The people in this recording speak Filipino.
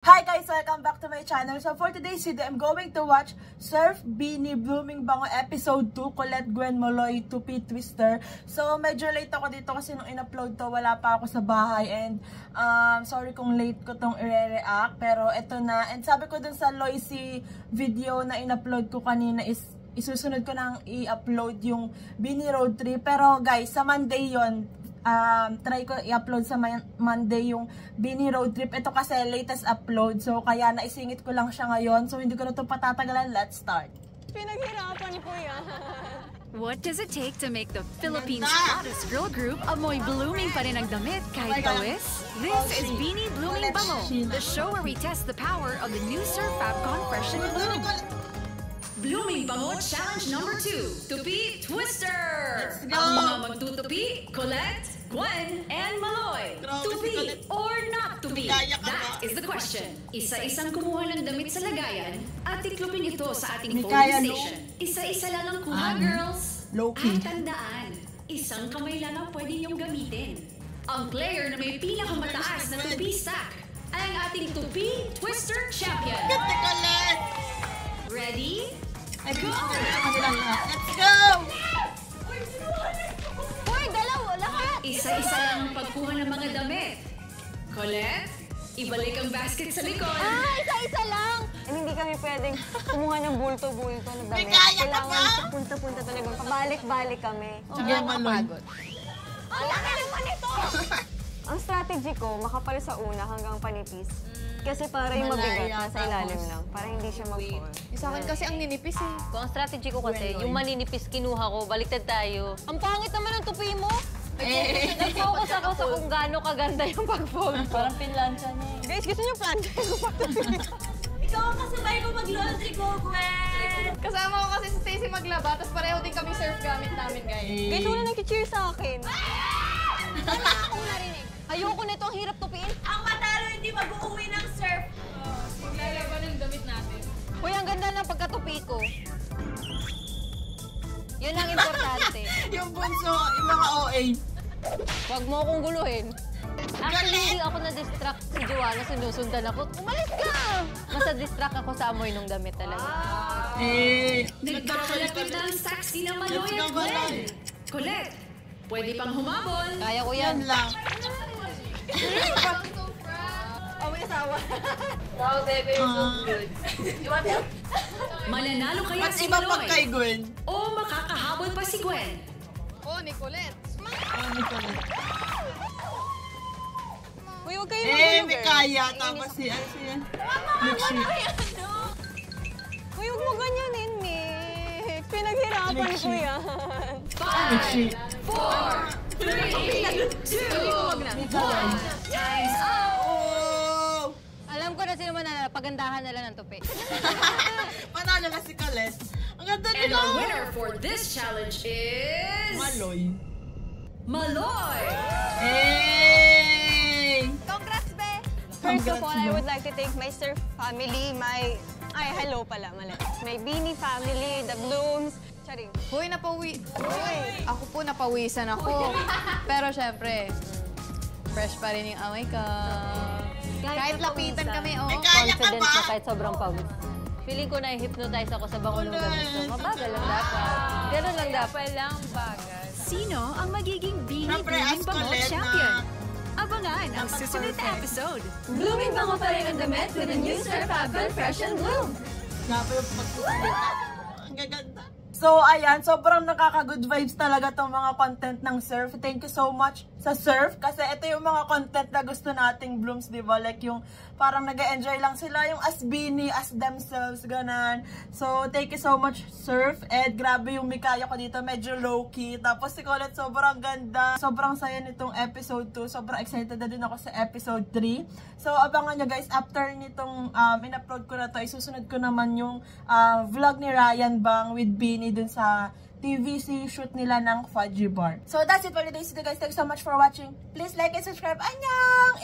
Hi guys! Welcome back to my channel. So for today's video, I'm going to watch Surf Beanie Blooming Bango Episode 2, Colette Gwen Maloy Tupi Twister. So medyo late ako dito kasi nung in-upload to, wala pa ako sa bahay. And sorry kung late ko tong i-react. Pero eto na. And sabi ko dun sa Loisy video na in-upload ko kanina is isusunod ko nang i-upload yung Beanie Road Trip. Pero guys, sa Monday yon. Try ko i-upload sa Monday yung Beanie Road Trip. Ito kasi latest upload. So kaya naisingit ko lang siya ngayon. So hindi ko na ito patatagalan. Let's start. Pinaghirapan ko yan. What does it take to make the Philippines' hottest girl group amoy blooming pa rin ang damit kahit pawis? This is Beanie Blooming Bango, the show where we test the power of the new Surf Fabcon Fresh and Bloom. Blooming Bango Challenge number 2, Tupi Twister! Ang mga magtutupi, Colette, Gwen, and Maloy. Tupi or not tupi? That is the question. Isa-isang kumuha ng damit sa lagayan at tiklopin ito sa ating polling station. Isa-isa lang ang kuha, girls. At tandaan, isang kamay lang ang pwede niyong gamitin. Ang player na may pinakamataas na tupi stack ay ang ating Tupi Twister Champion. Ready? Let's go! Uy, dalawa, lahat! Isa-isa lang ang pagkuha ng mga damit. Colette, ibalik ang basket sa likod. Isa-isa lang! And hindi kami pwedeng kumuha ng bulto-bulto na damit. Kailangan punta-punta talagang pabalik-balik kami. Sige, Maloy. Ang laki naman ito! Ang strategy ko, makapal sa una hanggang panipis. Kasi para yung mabigat nasa ilalim lang. Para hindi siya mag-fall. Sa akin kasi ang ninipis eh. Kung ang strategy ko kasi, yung maninipis kinuha ko, baliktad tayo. Ang pangit naman ang tupi mo! Nag-focus ako sa kung gaano kaganda yung pag-fold. Parang pinlansya niya eh. Guys, gusto niyo plancha ko pa Ikaw ang kasabay ko mag-laundry ko, Gwen! Kasama ko kasi si Stacy maglaba, tapos pareho din kami surf gamit namin, guys. Guys, wala nag-cheer sa akin. Wala akong narinig. Ayoko nito, ang hirap tupiin. Ang matalo hindi mag-uwi ng surf. Maglalaban ng damit natin. Uy, ang ganda ng pagkatupi ko. Yun ang importante. Yung bunso, yung mga OA. Huwag mo akong guluhin. Actually, hindi ako na-distract si Joanna. Sinusundan ako. Umalis ka! Mas na-distract ako sa amoy ng damit talaga. Nagkakalapit na ang saksi ng Maloy at Gwen. Colette, pwede pang humabol. Kaya ko yan. Yan lang. Oh, may asawa. Wow, baby, you're so good. You want help? Mananalo kaya Mas si iba pag Maloy kay Gwen. o makakahabol pa si Gwen. Oh, Nicolette. Uy, huwag kayo May kaya. Tapos si ano siya? Uy, huwag mo ganyanin, Nick. Pinaghirapan ko yan. 5, 4, 3, 2, 1. Time's up! Oh! Alam ko na sino mananalo. Pagandahan na lang ng tupi. Panalo na si Colette. Ang ganda And nila. the winner for this challenge is... Maloy. Maloy! Hey! Congrats, be! First of all, I would like to thank my surf family, hello pala, mali. My Beanie family, the Blooms, charing. Hoy, Ako po, napawisan ako. Pero syempre, fresh pa rin yung amay ko. Kahit lapitan kami, oh. Confident na kahit sobrang pawis. Feeling ko na-hypnotize ako sa bango ng damit ko. Mabagal lang dapat. Ganun lang dapat. Sino ang magiging Beanie Blooming Bango Champion? Abangan ang susunod na episode. Blooming Bango pa rin ang damit with a new Surf Fabcon Fresh and Bloom. Grabe yung pagkusalita. Ang gaganda. So, ayan. Sobrang nakaka-good vibes talaga tong mga content ng Surf. Thank you so much sa Surf. Kasi ito yung mga content na gusto nating Blooms, diba? Like yung parang nag-enjoy lang sila. Yung as Beanie, as themselves, ganan. So, thank you so much, Surf. And grabe yung mikaya ko dito. Medyo low-key. Tapos si Colette, sobrang ganda. Sobrang saya nitong episode 2. Sobrang excited na din ako sa episode 3. So, abangan nyo guys. After nitong in-upload ko na to, isusunod ko naman yung vlog ni Ryan Bang with Beanie dun sa TVC shoot nila ng Fudgy Bar. So, that's it for today's video guys. Thanks so much for watching. Please like and subscribe. Annyeong!